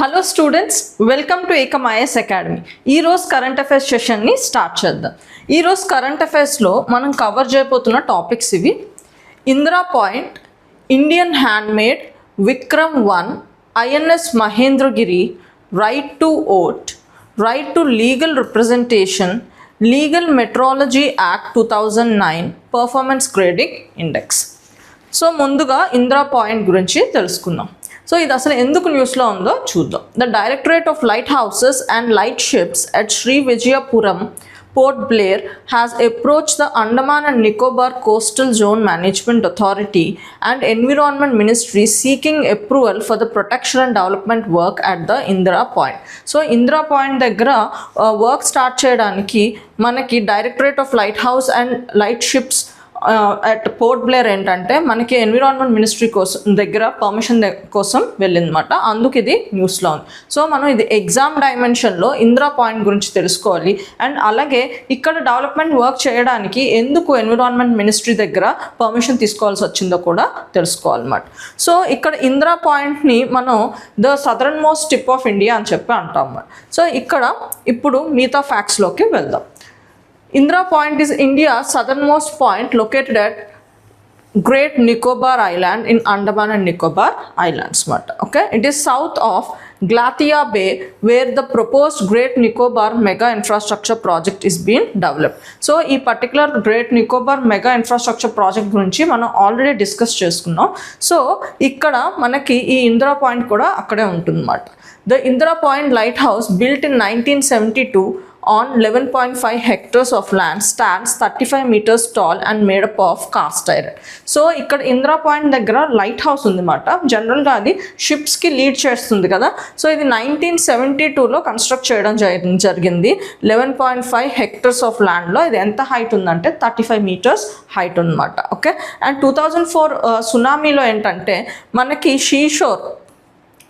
Hello students, welcome to Ekam IAS academy. ఈరోజు current affairs సెషన్ని start చేద్దాం. ఈరోజు కరెంట్ అఫైర్స్లో మనం కవర్ చేయబోతున్న టాపిక్స్ ఇవి: Indira point, Indian handmade, Vikram one, INS Mahendragiri, right to vote, right to legal representation, legal metrology act 2009, performance grading index. So ముందుగా Indira point గురించి తెలుసుకుందాం. సో ఇది అసలు ఎందుకు న్యూస్లో ఉందో చూద్దాం. The directorate of lighthouses and lightships at Shri Vijayapuram Port Blair has approached the Andaman and Nicobar Coastal Zone Management Authority and Environment Ministry seeking approval for the protection and development work at the Indira Point. So Indira Point దగ్గర work start చేయడానికి మనకి directorate of light house and lightships at port Blair ఏంటంటే మనకి environment ministry కోసం దగ్గర permission కోసం వెళ్ళిందన్నమాట. అందుకు ఇది న్యూస్లో ఉంది. సో మనం ఇది ఎగ్జామ్ డైమెన్షన్లో ఇందిరా పాయింట్ గురించి తెలుసుకోవాలి. అండ్ అలాగే ఇక్కడ డెవలప్మెంట్ వర్క్ చేయడానికి ఎందుకు ఎన్విరాన్మెంట్ మినిస్ట్రీ దగ్గర పర్మిషన్ తీసుకోవాల్సి వచ్చిందో కూడా తెలుసుకోవాలన్నమాట. సో ఇక్కడ ఇందిరా పాయింట్ని మనం the southern most tip of India అని చెప్పి అంటాం అన్నమాట. సో ఇక్కడ ఇప్పుడు మిగతా ఫ్యాక్ట్స్లోకి వెళ్దాం. Indira Point is India's southernmost point located at Great Nicobar Island in Andaman and Nicobar Islands. Okay, it is south of Glatia Bay where the proposed Great Nicobar mega infrastructure project is being developed. So ఈ particular great Nicobar mega infrastructure project గురించి మనం already discuss చేసుకున్నాం. So ఇక్కడ మనకి ఈ Indira point కూడా అక్కడే ఉంటుందన్నమాట. The Indira Point Lighthouse, built in 1972 on 11.5 hectares of land, stands 35 meters tall and made up of cast iron. So ఇక్కడ ఇందిరా పాయింట్ దగ్గర లైట్ హౌస్ ఉందన్నమాట. జనరల్గా అది షిప్స్కి లీడ్ చేస్తుంది కదా. సో ఇది 1972లో కన్స్ట్రక్ట్ చేయడం జరిగింది. 11.5 hectares ఆఫ్ ల్యాండ్లో ఇది ఎంత హైట్ ఉందంటే 35 meters హైట్ ఉందన్నమాట. ఓకే, అండ్ 2004 సునామీలో ఏంటంటే మనకి షీషోర్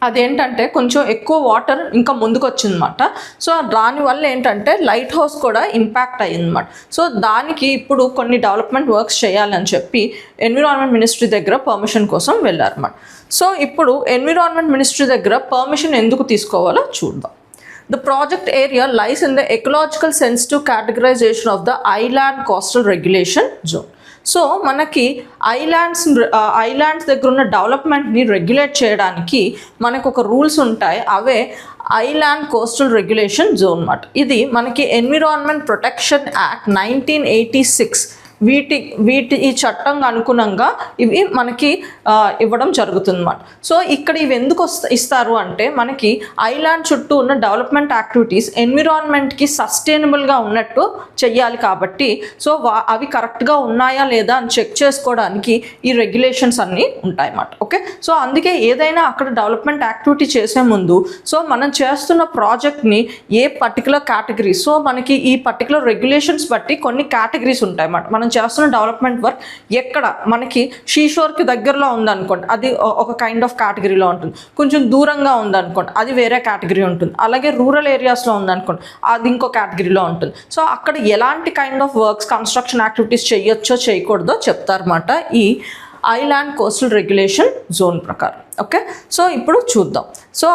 అదేంటంటే కొంచెం ఎక్కువ వాటర్ ఇంకా ముందుకు వచ్చిందన్నమాట. సో దానివల్ల ఏంటంటే లైట్ హౌస్ కూడా ఇంపాక్ట్ అయ్యిందన్నమాట. సో దానికి ఇప్పుడు కొన్ని డెవలప్మెంట్ వర్క్స్ చేయాలని చెప్పి ఎన్విరాన్మెంట్ మినిస్ట్రీ దగ్గర పర్మిషన్ కోసం వెళ్ళారన్నమాట. సో ఇప్పుడు ఎన్విరాన్మెంట్ మినిస్ట్రీ దగ్గర పర్మిషన్ ఎందుకు తీసుకోవాలో చూద్దాం. The project area lies in the ecological sensitive categorization of the Island Coastal Regulation Zone. So మనకి ఐలాండ్స్ దగ్గర ఉన్న డెవలప్మెంట్ని రెగ్యులేట్ చేయడానికి మనకు ఒక రూల్స్ ఉంటాయి. అవే ఐలాండ్ కోస్టల్ రెగ్యులేషన్ జోన్ అన్నమాట. ఇది మనకి ఎన్విరాన్మెంట్ ప్రొటెక్షన్ యాక్ట్ 1986 ఈ చట్టం అనుగుణంగా ఇవి మనకి ఇవ్వడం జరుగుతుందన్నమాట. సో ఇక్కడ ఇవి ఎందుకు ఇస్తారు అంటే మనకి ఐలాండ్ చుట్టూ ఉన్న డెవలప్మెంట్ యాక్టివిటీస్ ఎన్విరాన్మెంట్కి సస్టైనబుల్గా ఉన్నట్టు చెయ్యాలి కాబట్టి సో అవి కరెక్ట్గా ఉన్నాయా లేదా అని చెక్ చేసుకోవడానికి ఈ రెగ్యులేషన్స్ అన్నీ ఉంటాయన్నమాట. ఓకే, సో అందుకే ఏదైనా అక్కడ డెవలప్మెంట్ యాక్టివిటీ చేసే ముందు సో మనం చేస్తున్న ప్రాజెక్ట్ని ఏ పర్టికులర్ కేటగిరీ, సో మనకి ఈ పర్టికులర్ రెగ్యులేషన్స్ బట్టి కొన్ని కేటగిరీస్ ఉంటాయన్నమాట. మనం చేస్తున్న డెవలప్మెంట్ వర్క్ ఎక్కడ మనకి షీషోర్కి దగ్గరలో ఉందనుకోండి అది ఒక కైండ్ ఆఫ్ కేటగిరీలో ఉంటుంది. కొంచెం దూరంగా ఉందనుకోండి అది వేరే కేటగిరీ ఉంటుంది. అలాగే రూరల్ ఏరియాస్లో ఉందనుకోండి అది ఇంకో కేటగిరీలో ఉంటుంది. సో అక్కడ ఎలాంటి kind of works construction activities చేయొచ్చో చేయకూడదో చెప్తారన్నమాట ఈ ఐలాండ్ కోస్టల్ రెగ్యులేషన్ జోన్ ప్రకారం. ఓకే, సో ఇప్పుడు చూద్దాం. సో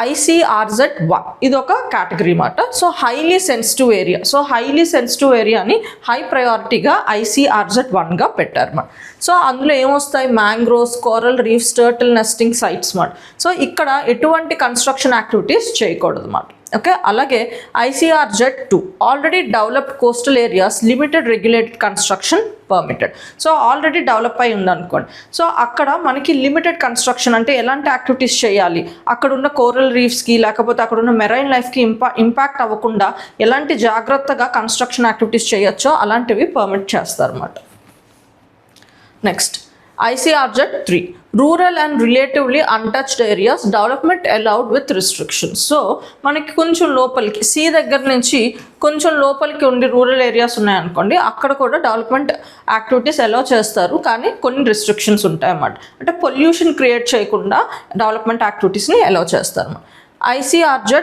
ICRZ-1 ఇది ఒక కేటగిరీ అన్నమాట. So highly sensitive area, so highly sensitive ఏరియాని హై ప్రయారిటీగా ICRZ-1గా పెట్టారన్నమాట. సో అందులో ఏమొస్తాయి, mangroves, coral reefs, turtle nesting sites అన్నమాట. సో ఇక్కడ ఎటువంటి కన్స్ట్రక్షన్ యాక్టివిటీస్ చేయకూడదు అన్నమాట. ఓకే, అలాగే ICRZ-2 already developed coastal areas limited regulated construction permitted. So already develop అయి ఉందనుకోండి. సో అక్కడ మనకి లిమిటెడ్ కన్స్ట్రక్షన్ అంటే ఎలాంటి యాక్టివిటీస్ చేయాలి, అక్కడ ఉన్న కోరల్ రీఫ్స్కి లేకపోతే అక్కడ ఉన్న మెరైన్ లైఫ్కి ఇంపాక్ట్ అవ్వకుండా ఎలాంటి జాగ్రత్తగా కన్స్ట్రక్షన్ యాక్టివిటీస్ చేయొచ్చో అలాంటివి పర్మిట్ చేస్తారన్నమాట. Next ICRZ-3 rural and relatively untouched areas development allowed with restrictions. So మనకి కొంచెం లోపలికి సీ దగ్గర నుంచి కొంచెం లోపలికి ఉండి రూరల్ ఏరియాస్ ఉన్నాయనుకోండి అక్కడ కూడా డెవలప్మెంట్ యాక్టివిటీస్ అలౌ చేస్తారు, కానీ కొన్ని రిస్ట్రిక్షన్స్ ఉంటాయన్నమాట. అంటే పొల్యూషన్ క్రియేట్ చేయకుండా డెవలప్మెంట్ యాక్టివిటీస్ని అలౌ చేస్తారు. ICRZ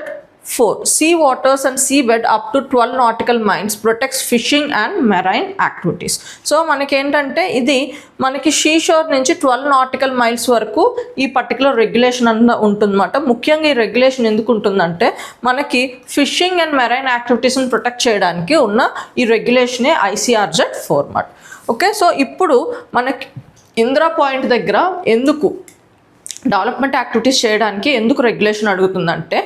4. Sea waters and seabed up to 12 nautical miles protects fishing and marine activities. So మనకి ఏంటంటే ఇది మనకి షీ షోర్ నుంచి 12 నాటికల్ మైల్స్ వరకు ఈ పర్టికులర్ రెగ్యులేషన్ అన్న ఉంటుందన్నమాట. ముఖ్యంగా ఈ రెగ్యులేషన్ ఎందుకు ఉంటుందంటే మనకి ఫిషింగ్ అండ్ మెరైన్ యాక్టివిటీస్ని ప్రొటెక్ట్ చేయడానికి ఉన్న ఈ రెగ్యులేషనే ICRZ-4 అన్నమాట. ఓకే, సో ఇప్పుడు మనకి ఇందిరా పాయింట్ దగ్గర ఎందుకు డెవలప్మెంట్ యాక్టివిటీస్ చేయడానికి ఎందుకు రెగ్యులేషన్ అడుగుతుందంటే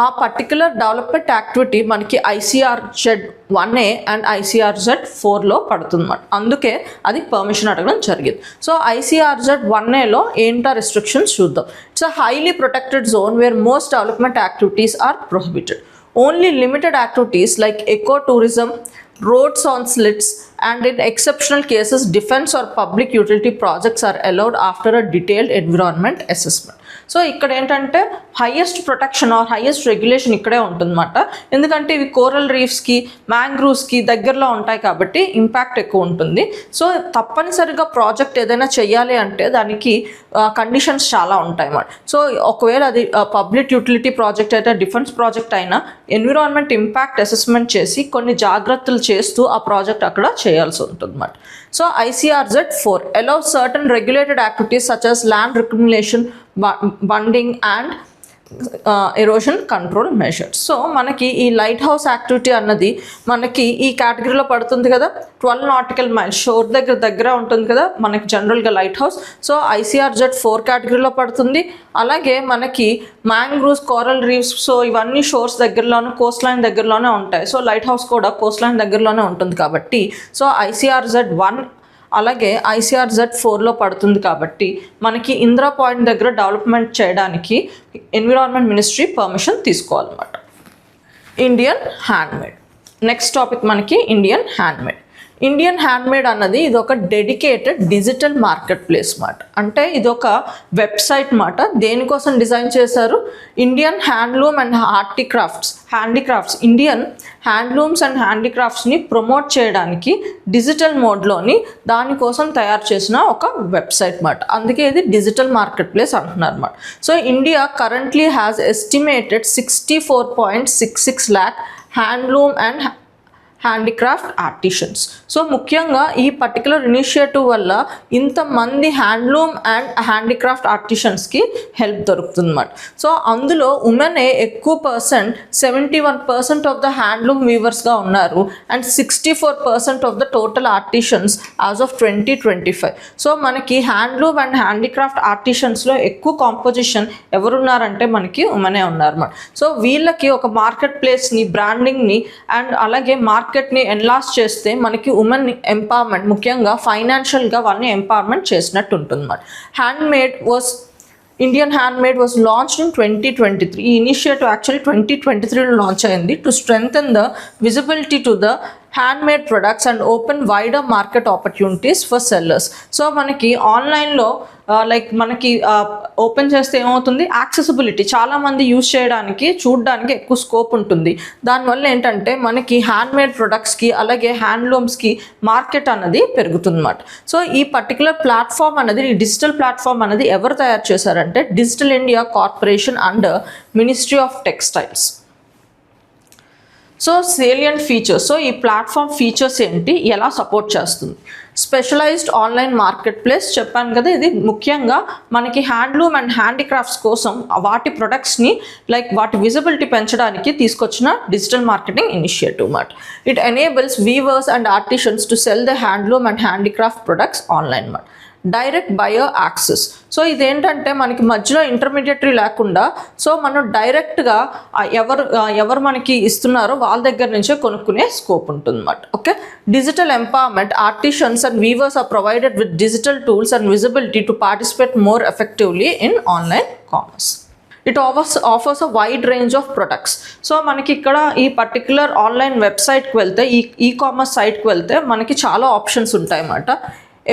ఆ పర్టికులర్ డెవలప్మెంట్ యాక్టివిటీ మనకి ICRZ-1A అండ్ ICRZ-4లో పడుతుందన్నమాట. అందుకే అది పర్మిషన్ అడగడం జరిగింది. సో ICRZ-1Aలో ఏంటో రెస్ట్రిక్షన్స్ చూద్దాం. It's a highly protected zone where most development activities are prohibited. Only limited activities like eco tourism, roads on slits, and in exceptional cases defense or public utility projects are allowed after a detailed environment assessment. So ఇక్కడ ఏంటంటే highest protection are highest regulation ఇక్కడే ఉంటుందన్నమాట. ఎందుకంటే ఇవి coral రీఫ్స్కి, మ్యాంగ్రూవ్స్కి దగ్గరలో ఉంటాయి కాబట్టి impact ఎక్కువ ఉంటుంది. సో తప్పనిసరిగా ప్రాజెక్ట్ ఏదైనా చెయ్యాలి అంటే దానికి కండిషన్స్ చాలా ఉంటాయి అన్నమాట. సో ఒకవేళ అది పబ్లిక్ యూటిలిటీ ప్రాజెక్ట్ అయితే, డిఫెన్స్ ప్రాజెక్ట్ అయినా ఎన్విరాన్మెంట్ ఇంపాక్ట్ అసెస్మెంట్ చేసి కొన్ని జాగ్రత్తలు చేస్తూ ఆ ప్రాజెక్ట్ అక్కడ చేయాల్సి ఉంటుంది అన్నమాట. So ICRZ-4 allows certain regulated activities such as land reclamation, bunding and erosion control measures. So మనకి ఈ లైట్ హౌస్ యాక్టివిటీ అన్నది మనకి ఈ కేటగిరీలో పడుతుంది కదా. 12 నాటికల్ మైల్స్ షోర్ దగ్గర ఉంటుంది కదా మనకి జనరల్గా లైట్ హౌస్. సో ICRZ-4 కేటగిరీలో పడుతుంది. అలాగే మనకి మ్యాంగ్రూవ్స్, కోరల్ రీఫ్స్, సో ఇవన్నీ షోర్స్ దగ్గరలోనే, కోస్ట్ లైన్ దగ్గరలోనే ఉంటాయి. సో లైట్ హౌస్ కూడా కోస్ట్ లైన్ దగ్గరలోనే ఉంటుంది కాబట్టి సో ICRZ-1 అలాగే ICRZ-4లో పడుతుంది కాబట్టి మనకి ఇందిరా పాయింట్ దగ్గర డెవలప్మెంట్ చేయడానికి ఎన్విరాన్మెంట్ మినిస్ట్రీ పర్మిషన్ తీసుకోవాలన్నమాట. Indian handmade. నెక్స్ట్ టాపిక్ మనకి ఇండియన్ హ్యాండ్మేడ్. ఇండియన్ హ్యాండ్మేడ్ అన్నది ఇది ఒక డెడికేటెడ్ డిజిటల్ మార్కెట్ ప్లేస్ మాట. అంటే ఇది ఒక వెబ్సైట్ మాట. దేనికోసం డిజైన్ చేశారు? Indian handloom and handicrafts Indian handlooms and హ్యాండీక్రాఫ్ట్స్ని ప్రమోట్ చేయడానికి డిజిటల్ మోడ్లోని దానికోసం తయారు చేసిన ఒక వెబ్సైట్ మాట. అందుకే ఇది డిజిటల్ మార్కెట్ ప్లేస్ అంటున్నారు అన్నమాట. So India currently has estimated 64.66 lakh handloom and handicraft artisans. So ముఖ్యంగా ఈ పర్టికులర్ ఇనిషియేటివ్ వల్ల ఇంతమంది హ్యాండ్లూమ్ అండ్ హ్యాండీక్రాఫ్ట్ ఆర్టిషన్స్కి హెల్ప్ దొరుకుతుంది అన్నమాట. సో అందులో ఉమెనే ఎక్కువ పర్సెంట్, 71% ఆఫ్ ద హ్యాండ్లూమ్ వీవర్స్గా ఉన్నారు and 64% of the total artisans as of 2025. So మనకి హ్యాండ్లూమ్ అండ్ హ్యాండీక్రాఫ్ట్ ఆర్టిషన్స్లో ఎక్కువ కాంపోజిషన్ ఎవరున్నారంటే మనకి ఉమెనే ఉన్నారన్నమాట. సో వీళ్ళకి ఒక మార్కెట్ ప్లేస్ని, బ్రాండింగ్ని అండ్ అలాగే మార్కెట్ని ఎన్లాస్ చేస్తే మనకి ఉమెన్ ఎంపవర్మెంట్, ముఖ్యంగా ఫైనాన్షియల్గా వాళ్ళని ఎంపవర్మెంట్ చేసినట్టు ఉంటుంది అన్నమాట. Indian Handmade was launched in 2023. ఈ ఇనిషియేటివ్ యాక్చువల్లీ 2023లో లాంచ్ అయింది to strengthen the visibility to the handmade products and open wider market opportunities for sellers. So మనకి ఆన్లైన్లో లైక్ మనకి ఓపెన్ చేస్తే ఏమవుతుంది, యాక్సెసిబిలిటీ చాలామంది యూజ్ చేయడానికి, చూడడానికి ఎక్కువ స్కోప్ ఉంటుంది. దానివల్ల ఏంటంటే మనకి హ్యాండ్మేడ్ ప్రొడక్ట్స్కి అలాగే హ్యాండ్లూమ్స్కి మార్కెట్ అన్నది పెరుగుతుంది అన్నమాట. సో ఈ పర్టికులర్ ప్లాట్ఫామ్ అనేది, ఈ డిజిటల్ ప్లాట్ఫామ్ అనేది ఎవరు తయారు చేశారంటే digital India corporation under ministry of textiles. So salient features. So ఈ ప్లాట్ఫామ్ ఫీచర్స్ ఏంటి, ఎలా సపోర్ట్ చేస్తుంది? స్పెషలైజ్డ్ ఆన్లైన్ మార్కెట్ ప్లేస్ చెప్పాను కదా. ఇది ముఖ్యంగా మనకి హ్యాండ్లూమ్ అండ్ హ్యాండీక్రాఫ్ట్స్ కోసం వాటి ప్రొడక్ట్స్ని లైక్ వాటి విజిబిలిటీ పెంచడానికి తీసుకొచ్చిన డిజిటల్ మార్కెటింగ్ ఇనిషియేటివ్ మాట. It enables weavers and artisans to sell the handloom and handicraft products online మాట. Direct buyer access. సో ఇదేంటంటే మనకి మధ్యలో ఇంటర్మీడియటరీ లేకుండా సో మనం డైరెక్ట్గా ఎవరు మనకి ఇస్తున్నారో వాళ్ళ దగ్గర నుంచే కొనుక్కునే స్కోప్ ఉంటుంది అన్నమాట. Okay, digital empowerment. Artisans and weavers are provided with digital tools and visibility to participate more effectively in online commerce. It offers a wide range of products. So మనకి ఇక్కడ ఈ పర్టికులర్ ఆన్లైన్ వెబ్సైట్కి వెళ్తే, e commerce సైట్కి వెళ్తే మనకి చాలా options ఉంటాయి అన్నమాట.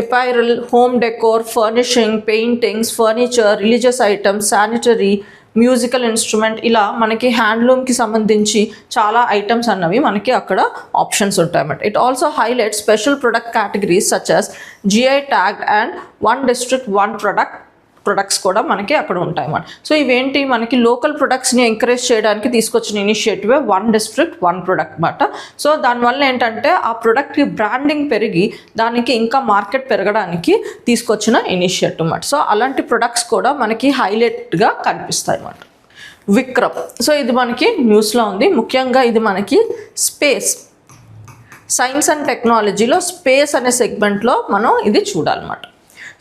apparel, home decor, furnishing, paintings, furniture, religious items, sanitary, musical instrument, ఇలా మనకి హ్యాండ్లూమ్కి సంబంధించి చాలా ఐటమ్స్ అన్నవి మనకి అక్కడ ఆప్షన్స్ ఉంటాయి అన్నమాట. It also highlight special product categories such as GI tag and 1 district 1 product products కూడా మనకి అక్కడ ఉంటాయి అన్నమాట. సో ఇవేంటి మనకి లోకల్ ప్రొడక్ట్స్ని ఎంకరేజ్ చేయడానికి తీసుకొచ్చిన ఇనిషియేటివే వన్ డిస్ట్రిక్ట్ వన్ ప్రొడక్ట్ అన్నమాట. సో దానివల్ల ఏంటంటే ఆ ప్రొడక్ట్కి బ్రాండింగ్ పెరిగి దానికి ఇంకా మార్కెట్ పెరగడానికి తీసుకొచ్చిన ఇనిషియేటివ్ అన్నమాట. సో అలాంటి ప్రొడక్ట్స్ కూడా మనకి హైలైట్గా కనిపిస్తాయి అన్నమాట. విక్రమ్, సో ఇది మనకి న్యూస్లో ఉంది. ముఖ్యంగా ఇది మనకి స్పేస్ సైన్స్ అండ్ టెక్నాలజీలో స్పేస్ అనే సెగ్మెంట్లో మనం ఇది చూడాలన్నమాట.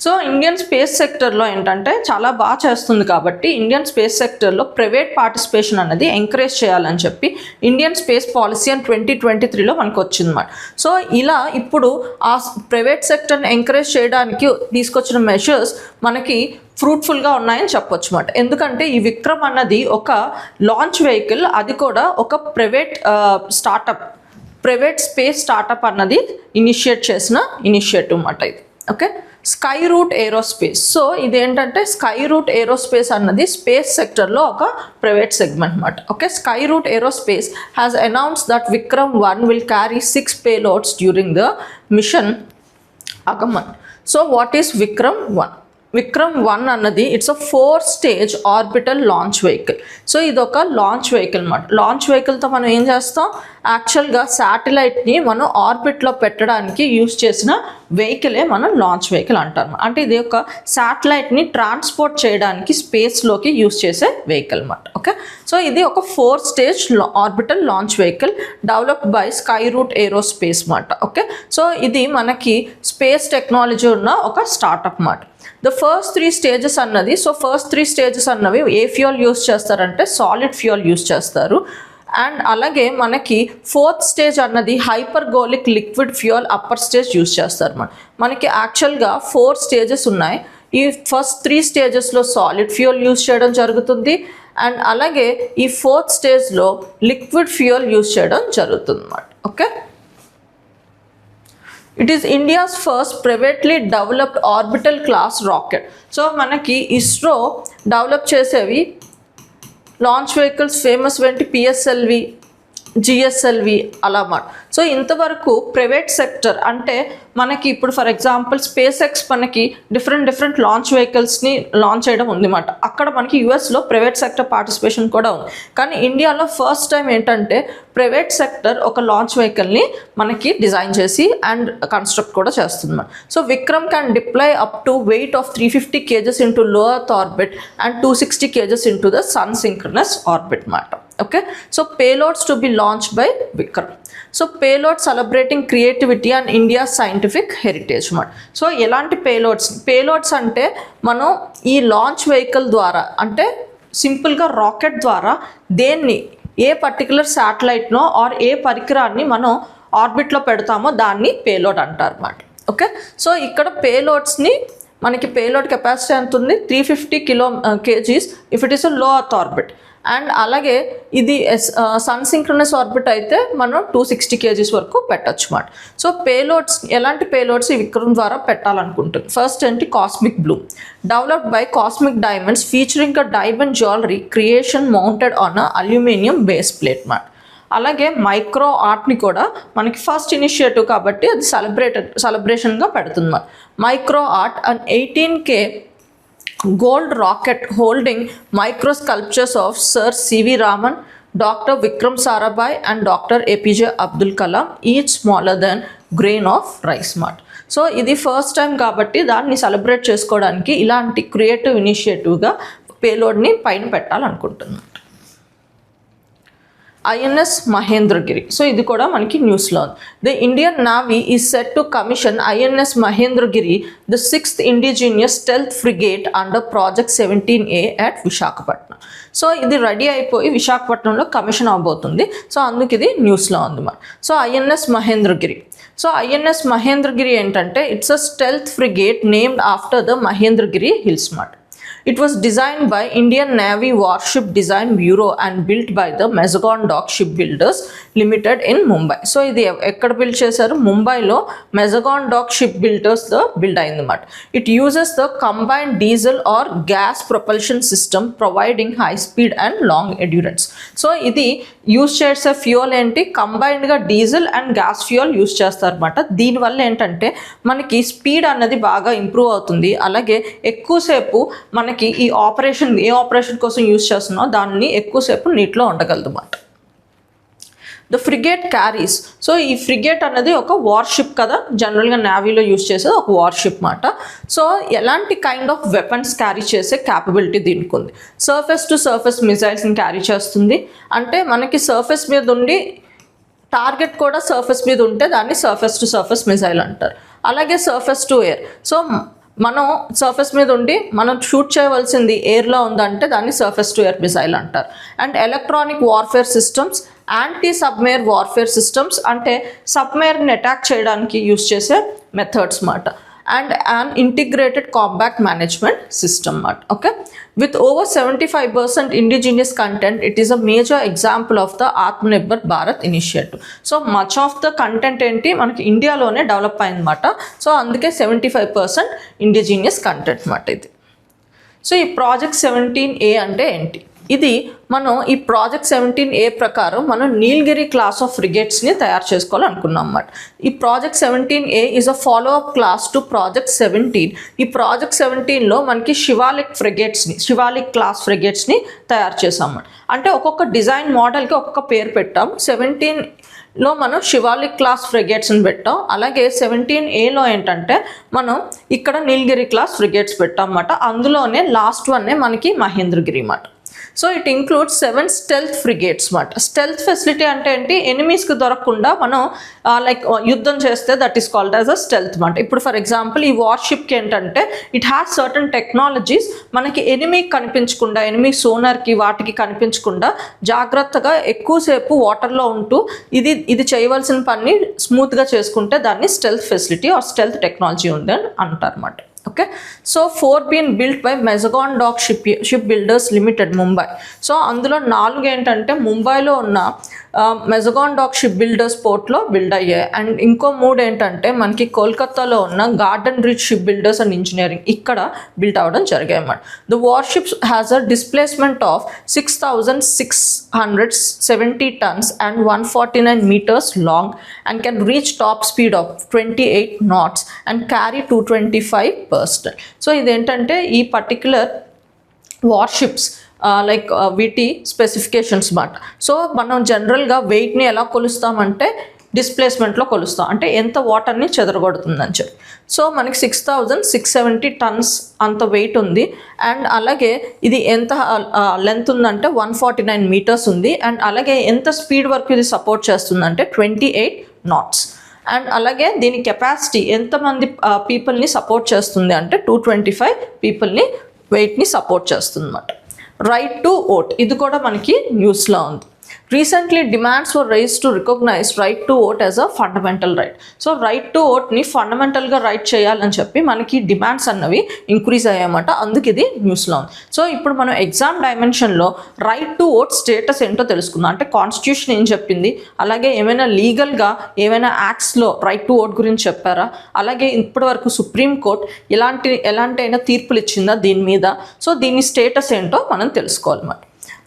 సో ఇండియన్ స్పేస్ సెక్టర్లో ఏంటంటే చాలా బాగా చేస్తుంది కాబట్టి ఇండియన్ స్పేస్ సెక్టర్లో ప్రైవేట్ పార్టిసిపేషన్ అన్నది ఎంకరేజ్ చేయాలని చెప్పి ఇండియన్ స్పేస్ పాలసీ అని 2023లో మనకు వచ్చిందన్నమాట. సో ఇలా ఇప్పుడు ఆ ప్రైవేట్ సెక్టర్ని ఎంకరేజ్ చేయడానికి తీసుకొచ్చిన మెషర్స్ మనకి ఫ్రూట్ఫుల్గా ఉన్నాయని చెప్పొచ్చు అన్నమాట. ఎందుకంటే ఈ విక్రమ్ అన్నది ఒక లాంచ్ వెహికల్, అది కూడా ఒక ప్రైవేట్ స్పేస్ స్టార్టప్ అన్నది ఇనిషియేట్ చేసిన ఇనిషియేటివ్ అన్నమాట ఇది. Okay, sky route aerospace. So ఇదేంటంటే స్కై రూట్ ఏరోస్పేస్ అన్నది స్పేస్ సెక్టర్లో ఒక ప్రైవేట్ సెగ్మెంట్ అన్నమాట. Okay, sky route aerospace has announced that Vikram 1 will carry 6 payloads during the mission Agaman. So what is Vikram 1? Vikram 1 అన్నది it's a 4-stage orbital launch vehicle. So ఇది ఒక launch vehicle అన్నమాట. Launch వెహికల్తో మనం ఏం చేస్తాం, యాక్చువల్గా శాటిలైట్ని మనం ఆర్బిట్లో పెట్టడానికి యూజ్ చేసిన వెహికలే మనం లాంచ్ వెహికల్ అంటారు. అంటే ఇది ఒక శాటిలైట్ని ట్రాన్స్పోర్ట్ చేయడానికి స్పేస్లోకి యూజ్ చేసే వెహికల్ అన్నమాట. ఓకే, సో ఇది ఒక 4-stage orbital launch vehicle developed by Skyroot aerospace అన్నమాట. ఓకే, సో ఇది మనకి స్పేస్ టెక్నాలజీ ఉన్న ఒక స్టార్టప్ అన్నమాట. ద ఫస్ట్ 3 stages అన్నది, సో ఫస్ట్ 3 stages అన్నవి ఏ ఫ్యూయల్ యూజ్ చేస్తారంటే సాలిడ్ ఫ్యూయల్ యూజ్ చేస్తారు. అండ్ అలాగే మనకి 4th stage అన్నది hypergolic liquid fuel upper stage use చేస్తారు. మనకి యాక్చువల్గా 4 stages ఉన్నాయి. ఈ ఫస్ట్ 3 stagesలో సాలిడ్ ఫ్యూయల్ యూజ్ చేయడం జరుగుతుంది. అండ్ అలాగే ఈ 4th stageలో లిక్విడ్ ఫ్యూయల్ యూజ్ చేయడం జరుగుతుంది అన్నమాట. Okay, it is India's first privately developed orbital class rocket. So మనకి ఇస్రో డెవలప్ చేసేవి లాంచ్ వెహికల్స్ ఫేమస్ ఏంటి, పిఎస్ఎల్వి, జిఎస్ఎల్వి అలా అన్నమాట. సో ఇంతవరకు ప్రైవేట్ సెక్టర్ అంటే మనకి ఇప్పుడు ఫర్ ఎగ్జాంపుల్ స్పేస్ ఎక్స్ మనకి డిఫరెంట్ లాంచ్ వెహికల్స్ని లాంచ్ చేయడం ఉందన్నమాట. అక్కడ మనకి యుఎస్లో ప్రైవేట్ సెక్టర్ పార్టిసిపేషన్ కూడా ఉంది. కానీ ఇండియాలో ఫస్ట్ టైం ఏంటంటే ప్రైవేట్ సెక్టర్ ఒక లాంచ్ వెహికల్ని మనకి డిజైన్ చేసి అండ్ కన్స్ట్రక్ట్ కూడా చేస్తుంది. So Vikram can deploy up to weight of 350 kgs into low earth orbit and 260 kgs into the sun synchronous orbit అన్నమాట. Okay, so payloads to be launch by Vikram. So payload celebrating creativity and India scientific heritage అన్నమాట. So ఎలాంటి payloads అంటే మనం ఈ launch vehicle ద్వారా అంటే సింపుల్గా rocket ద్వారా దేన్ని ఏ పర్టికులర్ శాటిలైట్నో ఆర్ ఏ పరికరాన్ని మనం ఆర్బిట్లో పెడతామో దాన్ని పేలోడ్ అంటారు అన్నమాట. ఓకే, సో ఇక్కడ పేలోడ్స్ని మనకి పేలోడ్ కెపాసిటీ ఎంత ఉంది, 350 kgs if it is low earth orbit. And అలాగే ఇది సన్ సింక్రనస్ ఆర్బిట్ అయితే మనం 260 kgs వరకు పెట్టచ్చు అన్నమాట. సో పేలోడ్స్ ఎలాంటి పేలోడ్స్ ఈ విక్రమ్ ద్వారా పెట్టాలనుకుంటుంది. ఫస్ట్ ఏంటి, cosmic Bloom developed by cosmic diamonds featuring a diamond jewellery creation mounted on a aluminium base plate అన్నమాట. అలాగే మైక్రో ఆర్ట్ని కూడా మనకి ఫస్ట్ ఇనిషియేటివ్ కాబట్టి అది సెలబ్రేషన్గా పెడుతుంది. Micro art and 18K gold rocket holding micro sculptures of Sir C.V. Raman, Dr. Vikram Sarabhai and Dr. APJ Abdul Kalam, each smaller than grain of rice mart. So ఇది first time కాబట్టి దాన్ని celebrate చేసుకోవడానికి ఇలాంటి creative ఇనిషియేటివ్గా పేలోడ్ని పైన పెట్టాలనుకుంటున్నాను. INS Mahendragiri. So ఇది కూడా మనకి న్యూస్లో ఉంది. The Indian navy is set to commission INS Mahendragiri, the 6th indigenous stealth frigate under project 17A at Visakhapatnam. So ఇది రెడీ అయిపోయి విశాఖపట్నంలో కమిషన్ అవబోతుంది. సో అందుకు ఇది న్యూస్లో ఉంది మరి. So INS Mahendragiri. So INS Mahendragiri ఏంటంటే it's a stealth frigate named after the Mahendragiri hills మాట. It was designed by Indian Navy Warship Design Bureau and built by the Mazagon Dock Shipbuilders Limited in Mumbai. So ఇది ఎక్కడ build చేశారు? ముంబైలో Mazagon dock ship builders build అయిందన్నమాట. It uses the combined diesel or gas propulsion system providing high speed and long endurance. So ఇది use చేసే fuel ఏంటి? కంబైన్డ్గా diesel and gas fuel use చేస్తారన్నమాట. దీనివల్ల ఏంటంటే మనకి స్పీడ్ అన్నది బాగా ఇంప్రూవ్ అవుతుంది. అలాగే ఎక్కువసేపు మనకి ఈ ఆపరేషన్ ఏ ఆపరేషన్ కోసం యూజ్ చేస్తున్నామో దాన్ని ఎక్కువసేపు నీటిలో ఉండగలదు అన్నమాట. The frigate carries. సో ఈ ఫ్రిగేట్ అనేది ఒక వార్షిప్ కదా, జనరల్గా నేవీలో యూజ్ చేసేది ఒక వార్షిప్ మాట. సో ఎలాంటి కైండ్ ఆఫ్ వెపన్స్ క్యారీ చేసే క్యాపబిలిటీ దీనికి ఉంది. సర్ఫేస్ టు సర్ఫేస్ మిసైల్స్ని క్యారీ చేస్తుంది. అంటే మనకి సర్ఫేస్ మీద ఉండి టార్గెట్ కూడా సర్ఫేస్ మీద ఉంటే దాన్ని సర్ఫేస్ టు సర్ఫేస్ మిసైల్ అంటారు. అలాగే సర్ఫేస్ టు ఎయిర్. సో మనం సర్ఫేస్ మీద ఉండి మనం షూట్ చేయవలసింది ఎయిర్లో ఉందంటే దాన్ని సర్ఫేస్ టు ఎయిర్ మిసైల్ అంటారు. And electronic warfare systems, anti submarine warfare systems అంటే సబ్మెరైన్ అటాక్ చేయడానికి యూజ్ చేసే మెథడ్స్ మాట. And an integrated combat management system. Okay, with over 75% indigenous content, it is a major example of the Atmanirbhar Bharat initiative. So much of the content ఏంటి మనకి ఇండియాలోనే develop అయిందన్నమాట. So అందుకే 75% indigenous content మాట ఇది. So ఈ project 17A అంటే ఏంటి? ఇది మనం ఈ ప్రాజెక్ట్ 17A ప్రకారం మనం నీలగిరి క్లాస్ ఆఫ్ ఫ్రిగేట్స్ని తయారు చేసుకోవాలనుకున్నాం అన్నమాట. ఈ project 17A is a follow up class to project 17. ఈ ప్రాజెక్ట్ 17లో మనకి శివాలిక్ క్లాస్ ఫ్రిగేట్స్ని తయారు చేసాం. అంటే ఒక్కొక్క డిజైన్ మోడల్కి ఒక్కొక్క పేరు పెట్టాం. 17లో మనం శివాలిక్ క్లాస్ ఫ్రిగేట్స్ని పెట్టాం. అలాగే 17Aలో ఏంటంటే మనం ఇక్కడ నీలగిరి క్లాస్ ఫ్రిగేట్స్ పెట్టాం అన్నమాట. అందులోనే లాస్ట్ వన్నే మనకి మహేంద్రగిరి అన్నమాట. So it includes 7 stealth frigates మాట. స్టెల్త్ ఫెసిలిటీ అంటే ఏంటి? ఎనిమీస్కి దొరకకుండా మనం లైక్ యుద్ధం చేస్తే that is called as a stealth మాట. ఇప్పుడు ఫర్ ఎగ్జాంపుల్ ఈ వార్షిప్కి ఏంటంటే ఇట్ హ్యాస్ సర్టన్ టెక్నాలజీస్. మనకి ఎనిమీకి కనిపించకుండా, ఎనిమీ సోనార్కి వాటికి కనిపించకుండా జాగ్రత్తగా ఎక్కువసేపు వాటర్లో ఉంటూ ఇది చేయవలసిన పని స్మూత్గా చేసుకుంటే దాన్ని stealth facility or stealth technology ఉందని అంటారు అన్నమాట. Okay, so 4 been built by Mazagon dock ship builders limited Mumbai. So అందులో 4 ఏంటంటే ముంబైలో ఉన్న మెజగాన్ డాక్ షిప్ బిల్డర్స్ పోర్ట్లో బిల్డ్ అయ్యాయి. అండ్ ఇంకో 3 ఏంటంటే మనకి కోల్కతాలో ఉన్న garden reach ship builders and engineering ఇక్కడ బిల్ట్ అవ్వడం జరిగాయి అన్నమాట. The warships has a displacement of 6,670 tons and 149 meters long and can reach top speed of 28 knots and carry 225 personnel. So ఇదేంటంటే ఈ పర్టిక్యులర్ వార్షిప్స్ లైక్ వీటి specifications మాట. So మనం జనరల్గా వెయిట్ని ఎలా కొలుస్తామంటే డిస్ప్లేస్మెంట్లో కొలుస్తాం, అంటే ఎంత వాటర్ని చెదరగొడుతుందని చెప్పి. సో మనకి 6,670 tons అంత వెయిట్ ఉంది. అండ్ అలాగే ఇది ఎంత లెంత్ ఉందంటే 149 meters ఉంది. అండ్ అలాగే ఎంత స్పీడ్ వరకు ఇది సపోర్ట్ చేస్తుందంటే 28 knots. అండ్ అలాగే దీని కెపాసిటీ ఎంతమంది పీపుల్ని సపోర్ట్ చేస్తుంది అంటే 225 పీపుల్ని వెయిట్ని సపోర్ట్ చేస్తుంది అన్నమాట. రైట్ టు ఓట్ ఇది కూడా మనకి న్యూస్లో ఉంది. Recently demands were raise to recognize right to vote as a fundamental right. So right to ఓట్ని ఫండమెంటల్గా రైట్ చేయాలని చెప్పి మనకి డిమాండ్స్ అన్నవి ఇంక్రీజ్ అయ్యాయన్నమాట. అందుకు ఇది న్యూస్లో ఉంది. సో ఇప్పుడు మనం ఎగ్జామ్ డైమెన్షన్లో రైట్ టు ఓట్ స్టేటస్ ఏంటో తెలుసుకుందాం. అంటే కాన్స్టిట్యూషన్ ఏం చెప్పింది, అలాగే ఏమైనా లీగల్గా ఏమైనా యాక్ట్స్లో రైట్ టు ఓట్ గురించి చెప్పారా, అలాగే ఇప్పటి వరకు సుప్రీంకోర్టు ఎలాంటి అయినా తీర్పులు ఇచ్చిందా దీని మీద. సో దీని స్టేటస్ ఏంటో మనం తెలుసుకోవాలన్నమాట.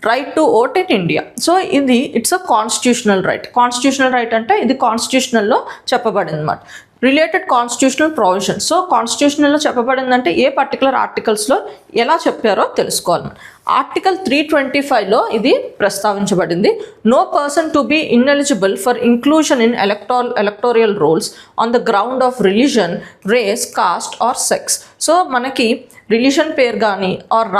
Right to vote in India. So ఇది it's a constitutional right. Constitutional right అంటే ఇది కాన్స్టిట్యూషనల్లో చెప్పబడింది అన్నమాట. Related constitutional provision. సో కాన్స్టిట్యూషనల్లో చెప్పబడిందంటే ఏ పర్టికులర్ ఆర్టికల్స్లో ఎలా చెప్పారో తెలుసుకోవాలి. ఆర్టికల్ 325లో ఇది ప్రస్తావించబడింది. No person to be ineligible for inclusion in electoral rolls on the ground of religion, race, caste or sex. So మనకి రిలీజన్ పేరు కానీ ఆర్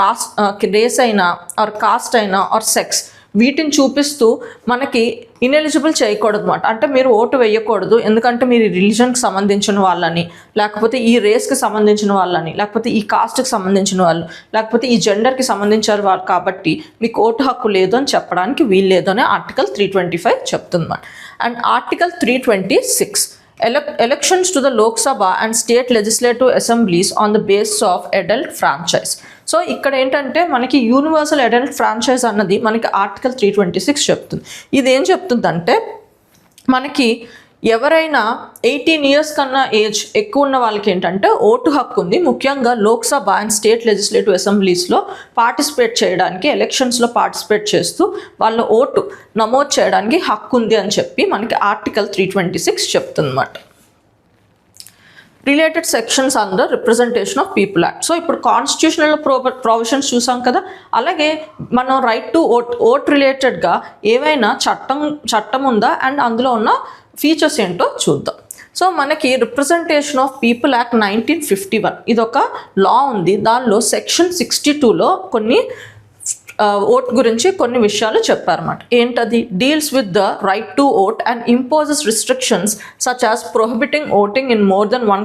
రేస్ అయినా ఆర్ కాస్ట్ అయినా ఆర్ సెక్స్ వీటిని చూపిస్తూ మనకి ఇన్ఎలిజిబుల్ చేయకూడదు అన్నమాట. అంటే మీరు ఓటు వేయకూడదు ఎందుకంటే మీరు రిలీజన్కి సంబంధించిన వాళ్ళని, లేకపోతే ఈ రేస్కి సంబంధించిన వాళ్ళని, లేకపోతే ఈ కాస్ట్కి సంబంధించిన వాళ్ళు, లేకపోతే ఈ జెండర్కి సంబంధించిన వాళ్ళు కాబట్టి మీకు ఓటు హక్కు లేదు అని చెప్పడానికి వీల్లేదు అని ఆర్టికల్ 325 చెప్తుంది. And article 326 elections to the Lok Sabha and state legislative assemblies on the basis of adult franchise. So ఇక్కడ ఏంటంటే మనకి యూనివర్సల్ అడల్ట్ ఫ్రాంచైజ్ అన్నది మనకి ఆర్టికల్ 326 చెప్తుంది. ఇది ఏం చెప్తుందంటే మనకి ఎవరైనా 18 years కన్నా ఏజ్ ఎక్కువ ఉన్న వాళ్ళకి ఏంటంటే ఓటు హక్కు ఉంది. ముఖ్యంగా లోక్సభ అండ్ స్టేట్ లెజిస్లేటివ్ అసెంబ్లీస్లో పార్టిసిపేట్ చేయడానికి, ఎలక్షన్స్లో పార్టిసిపేట్ చేస్తూ వాళ్ళ ఓటు నమోదు చేయడానికి హక్కు ఉంది అని చెప్పి మనకి ఆర్టికల్ 326 చెప్తుంది అన్నమాట. Related sections under representation of people act. So ఇప్పుడు కాన్స్టిట్యూషనల్ ప్రొవిజన్స్ చూసాం కదా, అలాగే మనం రైట్ టు ఓట్ రిలేటెడ్గా ఏవైనా చట్టం ఉందా అండ్ అందులో ఉన్న ఫీచర్స్ ఏంటో చూద్దాం. సో మనకి రిప్రజెంటేషన్ ఆఫ్ పీపుల్ యాక్ట్ 1951 ఇది ఒక లా ఉంది. దానిలో సెక్షన్ 62లో కొన్ని ఓట్ గురించి కొన్ని విషయాలు చెప్పారన్నమాట. ఏంటది? Deals with the right to vote and imposes restrictions such as prohibiting voting in more than one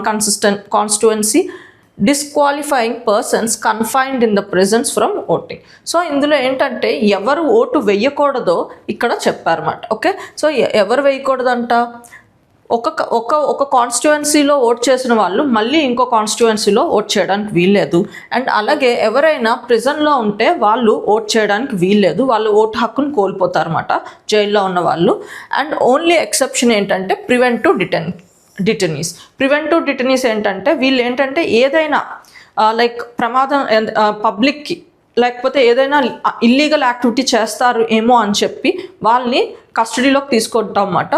constituency, disqualifying persons confined in the presence from voting. So ఇందులో ఏంటంటే ఎవరు ఓటు వేయకూడదో ఇక్కడ చెప్పారన్నమాట. ఓకే, సో ఎవరు వేయకూడదంట? ఒక కాన్స్టిట్యుయెన్సీలో ఓట్ చేసిన వాళ్ళు మళ్ళీ ఇంకో కాన్స్టిట్యుయెన్సీలో ఓట్ చేయడానికి వీల్లేదు. అండ్ అలాగే ఎవరైనా ప్రిజన్లో ఉంటే వాళ్ళు ఓట్ చేయడానికి వీల్లేదు, వాళ్ళు ఓటు హక్కును కోల్పోతారన్నమాట జైల్లో ఉన్న వాళ్ళు. అండ్ ఓన్లీ ఎక్సెప్షన్ ఏంటంటే ప్రివెంటివ్ డిటెనీస్ ఏంటంటే వీళ్ళు ఏంటంటే ఏదైనా లైక్ ప్రమాదం పబ్లిక్కి లేకపోతే ఏదైనా ఇల్లీగల్ యాక్టివిటీ చేస్తారు ఏమో అని చెప్పి వాళ్ళని కస్టడీలోకి తీసుకుంటాం అన్నమాట.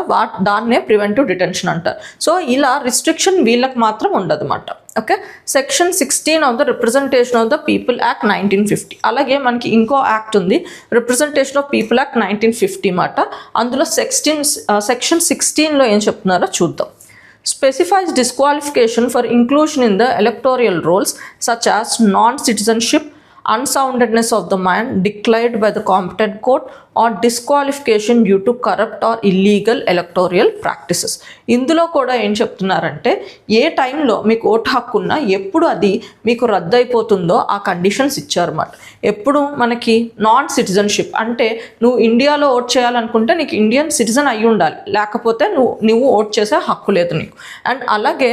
దాన్నే ప్రివెంటివ్ డిటెన్షన్ అంటారు. సో ఇలా రిస్ట్రిక్షన్ వీళ్ళకి మాత్రం ఉండదు అన్నమాట. Okay, section 16 of the representation of the people act 1950. అలాగే మనకి ఇంకో యాక్ట్ ఉంది, రిప్రజెంటేషన్ ఆఫ్ పీపుల్ యాక్ట్ 1950 అన్నమాట. అందులో సెక్షన్ 16లో ఏం చెప్తున్నారో చూద్దాం. Specifies disqualification for inclusion in the electoral rolls such as non-citizenship, unsoundness of the mind declared by the competent court, or disqualification due to corrupt or illegal electoral practices. ఇందులో కూడా ఏం చెప్తున్నారంటే ఏ టైంలో మీకు ఓటు హక్కు ఉన్నా ఎప్పుడు అది మీకు రద్దు అయిపోతుందో ఆ కండిషన్స్ ఇచ్చారన్నమాట. ఎప్పుడు మనకి నాన్ సిటిజన్షిప్ అంటే నువ్వు ఇండియాలో ఓట్ చేయాలనుకుంటే నీకు ఇండియన్ సిటిజన్ అయి ఉండాలి, లేకపోతే నువ్వు ఓట్ చేసే హక్కు లేదు నీకు. అండ్ అలాగే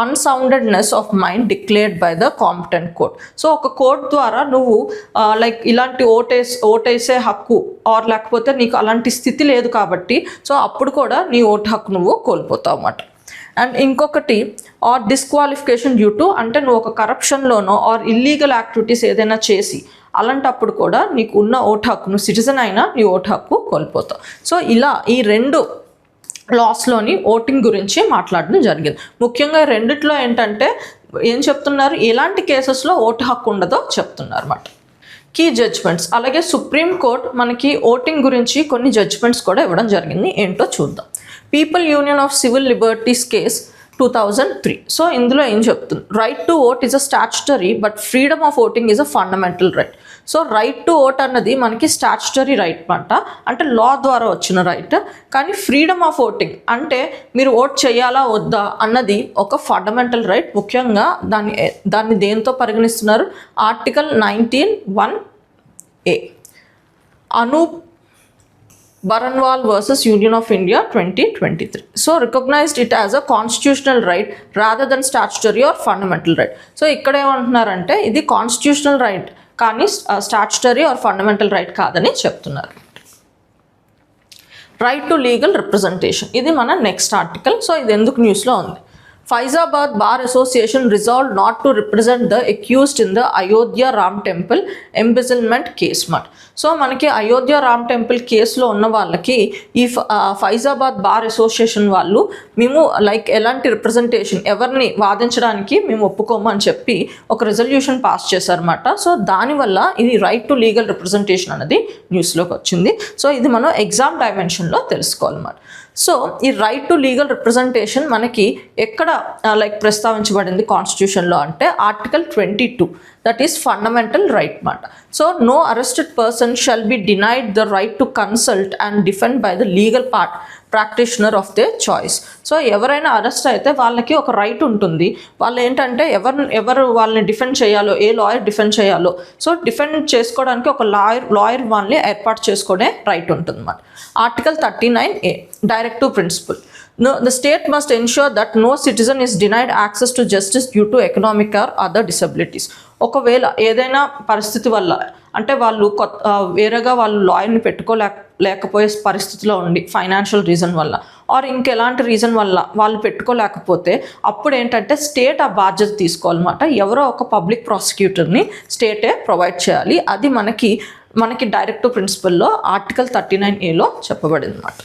unsoundness of mind declared by the competent court. So ఒక కోర్ట్ ద్వారా నువ్వు లైక్ ఇలాంటి ఓటేసే హక్కు ఆర్ లేకపోతే నీకు అలాంటి స్థితి లేదు కాబట్టి సో అప్పుడు కూడా నీ ఓటు హక్కు నువ్వు కోల్పోతావు అన్నమాట. అండ్ ఇంకొకటి ఆర్ డిస్క్వాలిఫికేషన్ డ్యూ టు అంటే నువ్వు ఒక కరప్షన్లోనో ఆర్ ఇల్లీగల్ యాక్టివిటీస్ ఏదైనా చేసి అలాంటప్పుడు కూడా నీకు ఉన్న ఓటు హక్కు, నువ్వు సిటిజన్ అయినా నీ ఓటు హక్కు కోల్పోతావు. సో ఇలా ఈ రెండు లాస్లోని ఓటింగ్ గురించి మాట్లాడడం జరిగింది. ముఖ్యంగా రెండిట్లో ఏంటంటే ఏం చెప్తున్నారు, ఎలాంటి కేసెస్లో ఓటు హక్కు ఉండదో చెప్తున్నారు అన్నమాట. కీ జడ్జ్మెంట్స్, అలాగే సుప్రీం కోర్ట్ మనకి ఓటింగ్ గురించి కొన్ని జడ్జ్మెంట్స్ కూడా ఇవ్వడం జరిగింది. ఏంటో చూద్దాం. People union of civil liberties case 2003. So ఇందులో ఏం చెప్తుంది, right to vote is a statutory but freedom of voting is a fundamental right. So right to vote అన్నది మనకి స్టాచ్యుటరీ రైట్ అంట, అంటే లా ద్వారా వచ్చిన రైట్. కానీ ఫ్రీడమ్ ఆఫ్ ఓటింగ్ అంటే మీరు ఓట్ చేయాలా వద్దా అన్నది ఒక ఫండమెంటల్ రైట్. ముఖ్యంగా దాన్ని దేంతో పరిగణిస్తున్నారు, article 19(1)(a). Anoop Baranwal versus union of India 2023. So recognized it as a constitutional right rather than statutory or fundamental right. So ఇక్కడ ఏమంటున్నారంటే ఇది కాన్స్టిట్యూషనల్ రైట్ కానీ స్టాచ్యుటరీ ఆర్ ఫండమెంటల్ రైట్ కాదని చెప్తున్నారు. రైట్ టు లీగల్ రిప్రజెంటేషన్, ఇది మన నెక్స్ట్ ఆర్టికల్. సో ఇది ఎందుకు న్యూస్లో ఉంది. Faizabad Bar Association resolved not to represent the accused in the Ayodhya Ram Temple embezzlement case. So మనకి అయోధ్య రామ్ టెంపుల్ కేసులో ఉన్న వాళ్ళకి ఈ ఫైజాబాద్ బార్ అసోసియేషన్ వాళ్ళు మేము లైక్ ఎలాంటి రిప్రజెంటేషన్ ఎవరిని వాదించడానికి మేము ఒప్పుకోము అని చెప్పి ఒక రెజల్యూషన్ పాస్ చేశారన్నమాట. సో దానివల్ల ఇది రైట్ టు లీగల్ రిప్రజెంటేషన్ అనేది న్యూస్లోకి వచ్చింది. సో ఇది మనం ఎగ్జామ్ డైమెన్షన్లో తెలుసుకోవాలన్నమాట. సో ఈ రైట్ టు లీగల్ రిప్రజెంటేషన్ మనకి ఎక్కడ లైక్ ప్రస్తావించబడింది కాన్స్టిట్యూషన్లో అంటే article 22, that is fundamental right మాట. So no arrested person shall be denied the right to consult and defend by the legal practitioner of their choice. So ఎవరైనా arrest అయితే వాళ్ళకి ఒక రైట్ ఉంటుంది, వాళ్ళు ఏంటంటే ఎవరు వాళ్ళని డిఫెండ్ చేయాలో, ఏ లాయర్ డిఫెండ్ చేయాలో సో డిఫెండ్ చేసుకోవడానికి ఒక లాయర్ వాళ్ళని ఏర్పాటు చేసుకునే రైట్ ఉంటుంది అన్నమాట. Article 39A directive principle. No, the state must ensure that no citizen is denied access to justice due to economic or other disabilities. ఒకవేళ ఏదైనా పరిస్థితి వల్ల అంటే వాళ్ళు వేరేగా వాళ్ళు లాయర్ని లేకపోయే పరిస్థితిలో ఉండి ఫైనాన్షియల్ రీజన్ వల్ల ఆర్ ఇంకెలాంటి రీజన్ వల్ల వాళ్ళు పెట్టుకోలేకపోతే అప్పుడు ఏంటంటే స్టేట్ ఆ బాధ్యత తీసుకోవాలన్నమాట. ఎవరో ఒక పబ్లిక్ ప్రాసిక్యూటర్ని స్టేటే ప్రొవైడ్ చేయాలి. అది మనకి డైరెక్టివ్ ప్రిన్సిపల్లో ఆర్టికల్ 39A చెప్పబడింది అన్నమాట.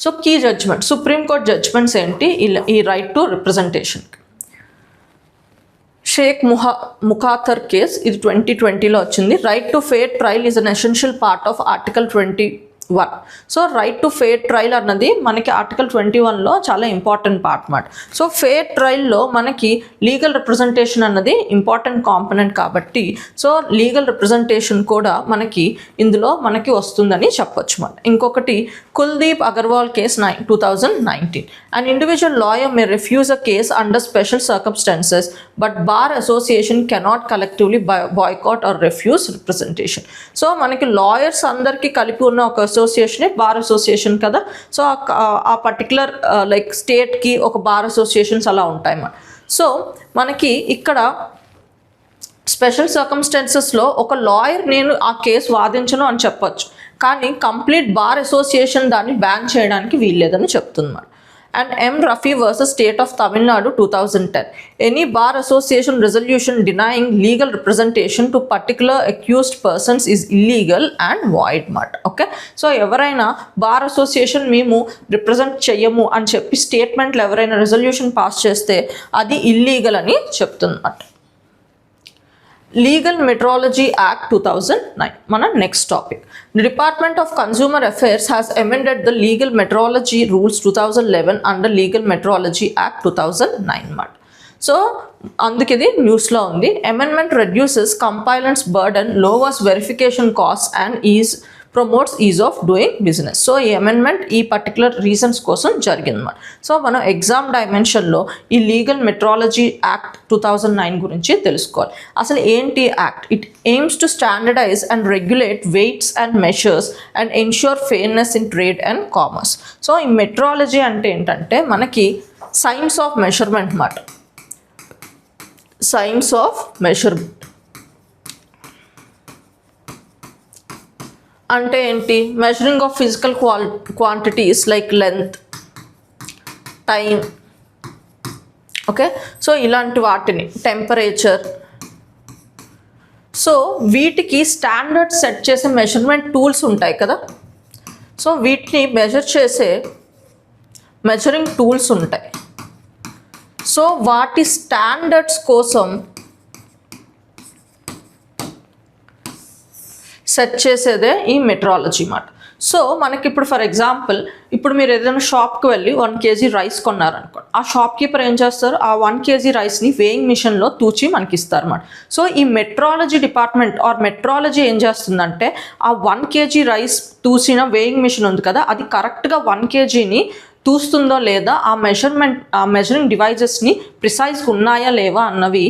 So key judgment, supreme court judgments ఏంటి ఈ right to representation. Sheikh Mukhtar case, ఇది 2020లో వచ్చింది. Right to fair trial is an essential part of article 21. So right to fair trial అన్నది మనకి ఆర్టికల్ 21లో చాలా ఇంపార్టెంట్ పార్ట్ అన్నమాట. సో ఫెయిర్ ట్రయల్లో మనకి లీగల్ రిప్రజెంటేషన్ అన్నది ఇంపార్టెంట్ కాంపనెంట్ కాబట్టి సో లీగల్ రిప్రజెంటేషన్ కూడా ఇందులో మనకి వస్తుందని చెప్పొచ్చు అన్నమాట. ఇంకొకటి Kuldeep Agarwal case 2019. An individual lawyer may refuse a case under special circumstances, but bar association cannot collectively boycott or refuse representation. So మనకి లాయర్స్ అందరికీ కలిపి ఉన్న ఒక అసోసియేషనే బార్ అసోసియేషన్ కదా. సో ఆ పర్టికులర్ లైక్ స్టేట్కి ఒక బార్ అసోసియేషన్స్ అలా ఉంటాయి అన్నమాట. సో మనకి ఇక్కడ స్పెషల్ సర్కమ్స్టాన్సెస్లో ఒక లాయర్ నేను ఆ కేసు వాదించను అని చెప్పొచ్చు, కానీ కంప్లీట్ బార్ అసోసియేషన్ దాన్ని బ్యాన్ చేయడానికి వీల్లేదని చెప్తున్నారు. And M. Rafi versus State of Tamil Nadu 2010. Any bar association resolution denying legal representation to particular accused persons is illegal and void. Okay, so ఎవరైనా బార్ అసోసియేషన్ మేము represent చెయ్యము అని చెప్పి స్టేట్మెంట్లు ఎవరైనా రెజల్యూషన్ పాస్ చేస్తే అది ఇల్లీగల్ అని చెప్తున్నమాట. Legal Metrology Act 2009, మన next topic. The Department of Consumer Affairs has amended the Legal Metrology Rules 2011 under Legal Metrology Act 2009. So అందుకే ఇది న్యూస్లో ఉంది. Amendment reduces compliance burden, lowers verification costs and promotes ease of doing business. So ఈ amendment ఈ particular reasons కోసం జరిగిందన్నమాట. So మనం exam డైమెన్షన్లో ఈ లీగల్ మెట్రాలజీ యాక్ట్ 2009 గురించి తెలుసుకోవాలి. అసలు ఏంటి act? It aims to standardise and regulate weights and measures and ensure fairness in trade and commerce. So ఈ మెట్రాలజీ అంటే ఏంటంటే మనకి సైన్స్ ఆఫ్ మెషర్మెంట్ అన్నమాట. సైన్స్ ఆఫ్ మెషర్మెంట్ అంటే ఏంటి? Measuring of physical quantities like length, time, okay. So ఇలాంటి వాటిని, temperature, so వీటికి స్టాండర్డ్ సెట్ చేసే మెజర్మెంట్ టూల్స్ ఉంటాయి కదా. సో వీటిని మెజర్ చేసే మెజరింగ్ టూల్స్ ఉంటాయి. సో వాటి స్టాండర్డ్స్ కోసం సెట్ చేసేదే ఈ మెట్రాలజీ మాట. సో మనకి ఇప్పుడు ఫర్ ఎగ్జాంపుల్ ఇప్పుడు మీరు ఏదైనా షాప్కి వెళ్ళి 1 kg రైస్ కొన్నారనుకోండి, ఆ షాప్ కీపర్ ఏం చేస్తారు? ఆ 1 kg రైస్ని వేయింగ్ మిషన్లో తూచి మనకి ఇస్తారు అన్నమాట. సో ఈ మెట్రాలజీ డిపార్ట్మెంట్ ఆర్ మెట్రాలజీ ఏం చేస్తుందంటే ఆ 1 kg రైస్ తూసిన వేయింగ్ మిషన్ ఉంది కదా, అది కరెక్ట్గా 1 kgని చూస్తుందో లేదా ఆ మెజరింగ్ డివైజెస్ని ప్రిసైజ్గా ఉన్నాయా లేవా అన్నవి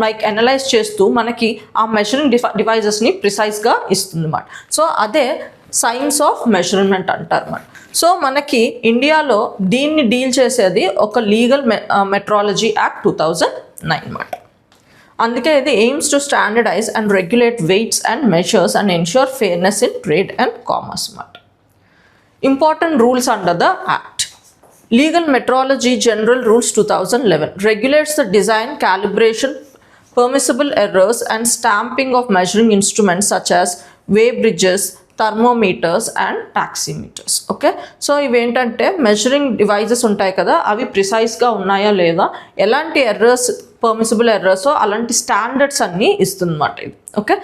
లైక్ అనలైజ్ చేస్తూ మనకి ఆ మెజరింగ్ డివైజెస్ని ప్రిసైజ్గా ఇస్తుంది అన్నమాట. సో అదే సైన్స్ ఆఫ్ మెజర్మెంట్ అంటారు అన్నమాట. సో మనకి ఇండియాలో దీన్ని డీల్ చేసేది ఒక లీగల్ మెట్రాలజీ యాక్ట్ 2009 అన్నమాట. అందుకే ఇది aims to standardise and regulate weights and measures and ensure fairness in trade and commerce అన్నమాట. Important rules under the Act. Legal Metrology General Rules 2011 regulates the design, calibration, permissible errors and stamping of measuring instruments such as weigh bridges, thermometers and taximeters. Okay, so ఇవేంటంటే measuring devices ఉంటాయి కదా, అవి ప్రిసైజ్గా ఉన్నాయా లేదా, ఎలాంటి errors permissible errors అలాంటి standards అన్నీ ఇస్తుందన్నమాట ఇది. Okay,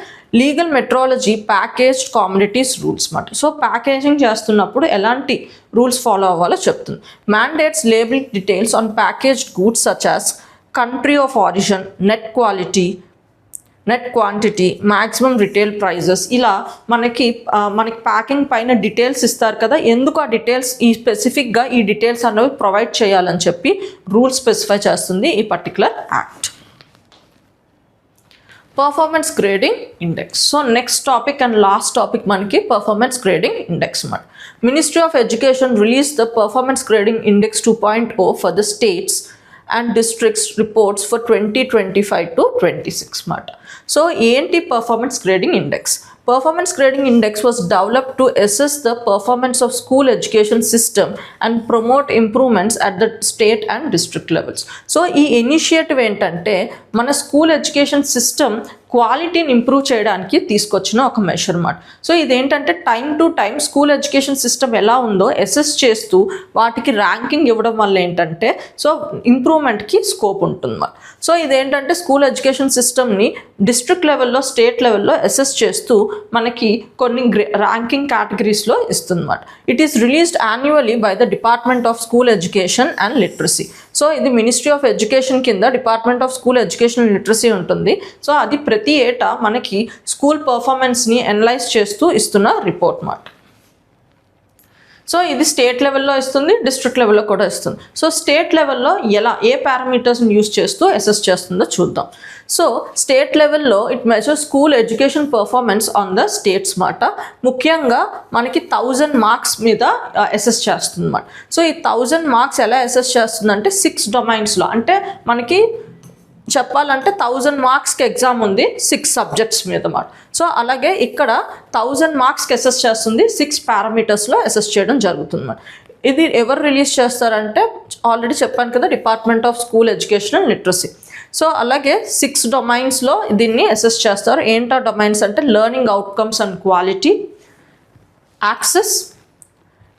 legal metrology packaged commodities rules అన్నమాట. సో ప్యాకేజింగ్ చేస్తున్నప్పుడు ఎలాంటి రూల్స్ ఫాలో అవ్వాలో చెప్తుంది. Mandates label details on packaged goods such as country of origin, net quantity, maximum retail prices, ఇలా మనకి ప్యాకింగ్ పైన డీటెయిల్స్ ఇస్తారు కదా. ఎందుకు ఆ డీటెయిల్స్ స్పెసిఫిక్గా ఈ డీటెయిల్స్ అనేవి ప్రొవైడ్ చేయాలని చెప్పి రూల్స్ స్పెసిఫై చేస్తుంది ఈ particular act. Performance grading index. So next topic and last topic మనకి పర్ఫార్మెన్స్ గ్రేడింగ్ ఇండెక్స్ మాట. Ministry of education release the performance grading index 2.0 for the states and districts reports for 2025 to 26 మాట. So ఏంటి performance grading index? Performance grading index was developed to assess the performance of school education system and promote improvements at the state and district levels. So ఈ initiative ఏంటంటే మన school education system క్వాలిటీని improve చేయడానికి తీసుకొచ్చిన ఒక measurement. So ఇదేంటంటే time to time school education system ఎలా ఉందో అసెస్ చేస్తూ వాటికి ర్యాంకింగ్ ఇవ్వడం వల్ల ఏంటంటే సో ఇంప్రూవ్మెంట్కి స్కోప్ ఉంటుంది. సో ఇదేంటంటే స్కూల్ ఎడ్యుకేషన్ సిస్టమ్ని డిస్ట్రిక్ట్ లెవెల్లో స్టేట్ లెవెల్లో అసెస్ చేస్తూ మనకి కొన్ని ర్యాంకింగ్ కేటగిరీస్లో ఇస్తుందన్నమాట. It is released annually by the department of school education and literacy. So ఇది మినిస్ట్రీ ఆఫ్ ఎడ్యుకేషన్ కింద department of school education and literacy ఉంటుంది. సో అది ప్రతి ఏటా మనకి స్కూల్ పర్ఫార్మెన్స్ని అనలైజ్ చేస్తూ ఇస్తున్న రిపోర్ట్ మాట. సో ఇది స్టేట్ లెవెల్లో ఇస్తుంది, డిస్ట్రిక్ట్ లెవెల్లో కూడా ఇస్తుంది. సో స్టేట్ లెవెల్లో ఏ పారామీటర్స్ని యూజ్ చేస్తూ అసెస్ చేస్తుందో చూద్దాం. సో స్టేట్ లెవెల్లో it measures school education performance on the states మాట. ముఖ్యంగా మనకి 1000 మార్క్స్ మీద అసెస్ చేస్తుంది అన్నమాట. సో ఈ 1000 మార్క్స్ ఎలా అసెస్ చేస్తుందంటే 6 డొమైన్స్లో, అంటే మనకి చెప్పాలంటే 1000 మార్క్స్కి ఎగ్జామ్ ఉంది 6 సబ్జెక్ట్స్ మీద మాట. సో అలాగే ఇక్కడ 1000 మార్క్స్కి అసెస్ చేస్తుంది 6 పారామీటర్స్లో అసెస్ చేయడం జరుగుతుంది అన్నమాట. ఇది ఎవరు రిలీజ్ చేస్తారంటే ఆల్రెడీ చెప్పాను కదా, department of school education and literacy. So అలాగే 6 డొమైన్స్లో దీన్ని అసెస్ చేస్తారు. ఏంటా డొమైన్స్ అంటే learning outcomes and quality, access,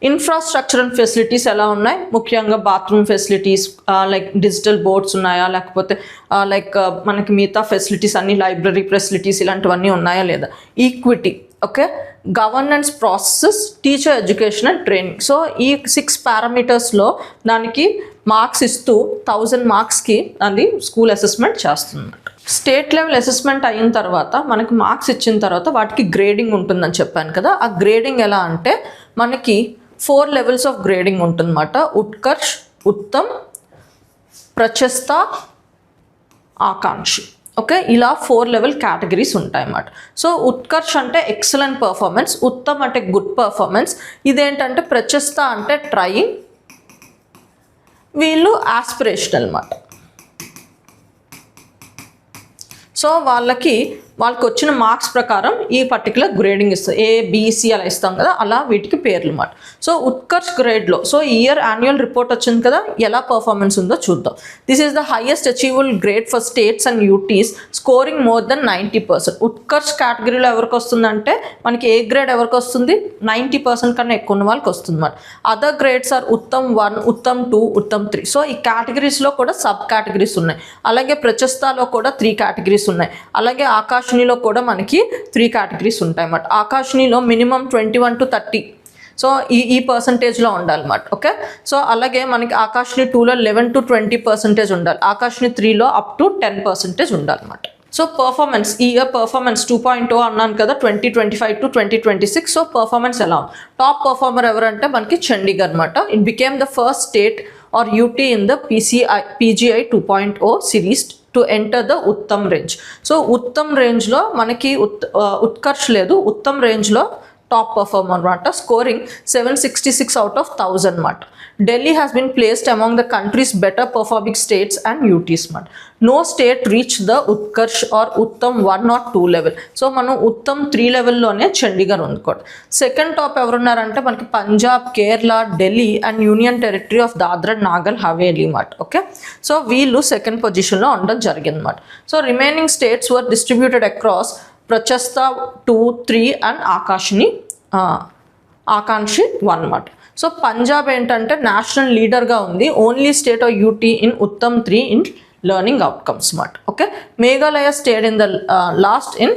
infrastructure and facilities ఎలా ఉన్నాయి, ముఖ్యంగా bathroom facilities, like digital boards ఉన్నాయా, లేకపోతే లైక్ మనకి మిగతా ఫెసిలిటీస్ అన్ని లైబ్రరీ ఫెసిలిటీస్ ఇలాంటివన్నీ ఉన్నాయా లేదా, equity, okay, governance processes, teacher education and training. So ఈ 6 పారామీటర్స్లో దానికి మార్క్స్ ఇస్తూ 1000 మార్క్స్కి అది స్కూల్ అసెస్మెంట్ చేస్తుంది. స్టేట్ లెవెల్ అసెస్మెంట్ అయిన తర్వాత మనకి మార్క్స్ ఇచ్చిన తర్వాత వాటికి గ్రేడింగ్ ఉంటుందని చెప్పాను కదా. ఆ గ్రేడింగ్ ఎలా అంటే మనకి 4 లెవెల్స్ ఆఫ్ గ్రేడింగ్ ఉంటుందన్నమాట. ఉత్కర్ష్, ఉత్తమ్, ప్రశస్త, ఆకాంక్షి. ఓకే, ఇలా 4 లెవెల్ కేటగిరీస్ ఉంటాయన్నమాట. సో ఉత్కర్ష్ అంటే ఎక్సలెంట్ పర్ఫార్మెన్స్, ఉత్తమ్ అంటే గుడ్ పర్ఫార్మెన్స్, ఇదేంటంటే ప్రశస్త అంటే ట్రయింగ్, వీళ్ళు ఆస్పిరేషనల్ అన్నమాట. సో వాళ్ళకి వచ్చిన మార్క్స్ ప్రకారం ఈ పర్టికులర్ గ్రేడింగ్ ఇస్తారు. A, B, C అలా ఇస్తాం కదా, అలా వీటికి పేర్లు మాట. సో ఉత్కర్ష్ గ్రేడ్లో సో ఇయర్ యాన్యువల్ రిపోర్ట్ వచ్చింది కదా, ఎలా పర్ఫార్మెన్స్ ఉందో చూద్దాం. This is the highest achievable grade for states and UTs scoring more than 90%. Utkarsh కేటగిరీలో ఎవరికి వస్తుందంటే మనకి ఏ గ్రేడ్ ఎవరికి వస్తుంది, 90% కన్నా ఎక్కువ ఉన్న వాళ్ళకి వస్తుంది అన్నమాట. Other grades are Uttam 1, Uttam 2, Uttam 3. So ఈ కేటగిరీస్లో కూడా సబ్ కేటగిరీస్ ఉన్నాయి. అలాగే ప్రశస్తాలో కూడా 3 కేటగిరీస్ ఉన్నాయి. అలాగే ఆకాశినిలో కూడా మనకి 3 కేటగిరీస్ ఉంటాయి అన్నమాట. ఆకాశినిలో మినిమం 21 to 30, సో ఈ పర్సంటేజ్లో ఉండాలన్నమాట. ఓకే, సో అలాగే మనకి ఆకాశిని 2లో 11 to 20% ఉండాలి. ఆకాశిని 3లో అప్ టు 10% ఉండాలన్నమాట. సో పర్ఫార్మెన్స్, ఈ ఇయర్ పర్ఫార్మెన్స్ 2.0 అన్నాను కదా, 2025 to 2026. సో పర్ఫార్మెన్స్ ఎలా ఉంది? టాప్ పర్ఫార్మర్ ఎవరంటే మనకి చండీగఢ్ అనమాట. It became the first state or UT in the PGI 2.0 series to enter the Uttam range. So Uttam రేంజ్లో మనకి ఉత్కర్ష్ లేదు, ఉత్తమ్ రేంజ్లో టాప్ పర్ఫార్మర్ అనమాట. స్కోరింగ్ 766 out of 1000 అనమాట. Delhi has been placed among the countries better performing states and UTs అనమాట. No state reach the Utkarsh or Uttam 1 or 2 level. So మనం ఉత్తమ్ 3 లెవెల్లోనే చండీగఢ్ ఉందికోండి. సెకండ్ టాప్ ఎవరున్నారంటే మనకి Punjab, Kerala, Delhi and union territory of Dadra Nagar Haveli అన్నమాట. ఓకే, సో వీళ్ళు second పొజిషన్లో ఉండడం జరిగింది అన్నమాట. సో రిమైనింగ్ స్టేట్స్ వర్ డిస్ట్రిబ్యూటెడ్ అక్రాస్ ప్రశస్త 2, 3 అండ్ ఆకాంక్షి 1 అన్నమాట. సో పంజాబ్ ఏంటంటే నేషనల్ లీడర్గా ఉంది, only state of UT in Uttam 3 in learning outcomes అన్నమాట. Okay, Meghalaya state in the last in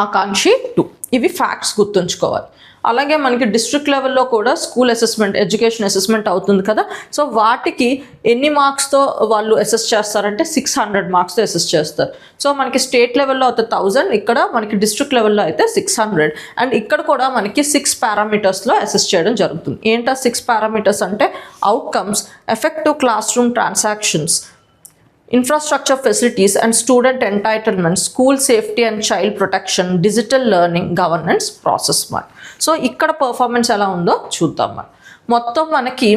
Aakanshi 2. ఇవి ఫ్యాక్ట్స్ గుర్తుంచుకోవాలి. అలాగే మనకి డిస్ట్రిక్ట్ లెవెల్లో కూడా స్కూల్ అసెస్మెంట్, ఎడ్యుకేషన్ అసెస్మెంట్ అవుతుంది కదా. సో వాటికి ఎన్ని మార్క్స్తో వాళ్ళు అసెస్ చేస్తారంటే 600 మార్క్స్తో అసెస్ చేస్తారు. సో మనకి స్టేట్ లెవెల్లో అయితే 1000, ఇక్కడ మనకి డిస్ట్రిక్ట్ లెవెల్లో అయితే 600. అండ్ ఇక్కడ కూడా మనకి 6 పారామీటర్స్లో అసెస్ చేయడం జరుగుతుంది. ఏంటా 6 పారామీటర్స్ అంటే outcomes, effective class room transactions, infrastructure facilities and student entitlement, school safety and child protection, digital learning, governance, process one. So ఇక్కడ పర్ఫార్మెన్స్ ఎలా ఉందో చూద్దాం మనం. మొత్తం మనకి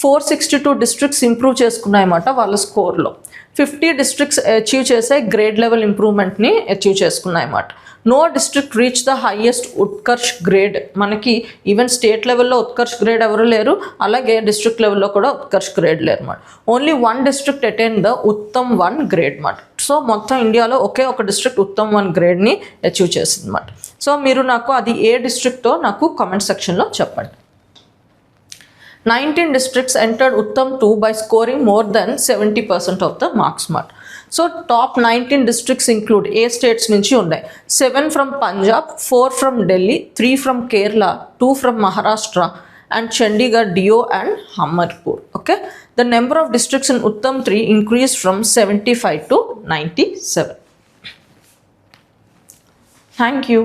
462 డిస్ట్రిక్ట్స్ ఇంప్రూవ్ చేసుకున్నాయన్నమాట వాళ్ళ స్కోర్లో. 50 డిస్ట్రిక్ట్స్ అచీవ్ చేసే గ్రేడ్ లెవెల్ ఇంప్రూవ్మెంట్ని అచీవ్ చేసుకున్నాయన్నమాట. No district reach the highest Utkarsh grade. మనకి ఈవెన్ స్టేట్ లెవెల్లో ఉత్కర్ష్ గ్రేడ్ ఎవరు లేరు, అలాగే డిస్ట్రిక్ట్ లెవెల్లో కూడా ఉత్కర్ష్ గ్రేడ్ లేరు అన్నమాట. Only 1 district attain the Uttam 1 grade అన్నమాట. సో మొత్తం ఇండియాలో ఒకే ఒక డిస్ట్రిక్ట్ ఉత్తమ్ 1 గ్రేడ్ని అచీవ్ చేసింది అన్నమాట. సో మీరు నాకు అది ఏ డిస్ట్రిక్టో నాకు కామెంట్ సెక్షన్లో చెప్పండి. 19 districts entered Uttam 2 by scoring more than 70% of the marks mark. So top 19 districts include A states nunchi unnai. 7 from Punjab, 4 from Delhi, 3 from Kerala, 2 from Maharashtra and Chandigarh, Dio and Hamirpur. Okay, the number of districts in Uttam 3 increased from 75 to 97. Thank you.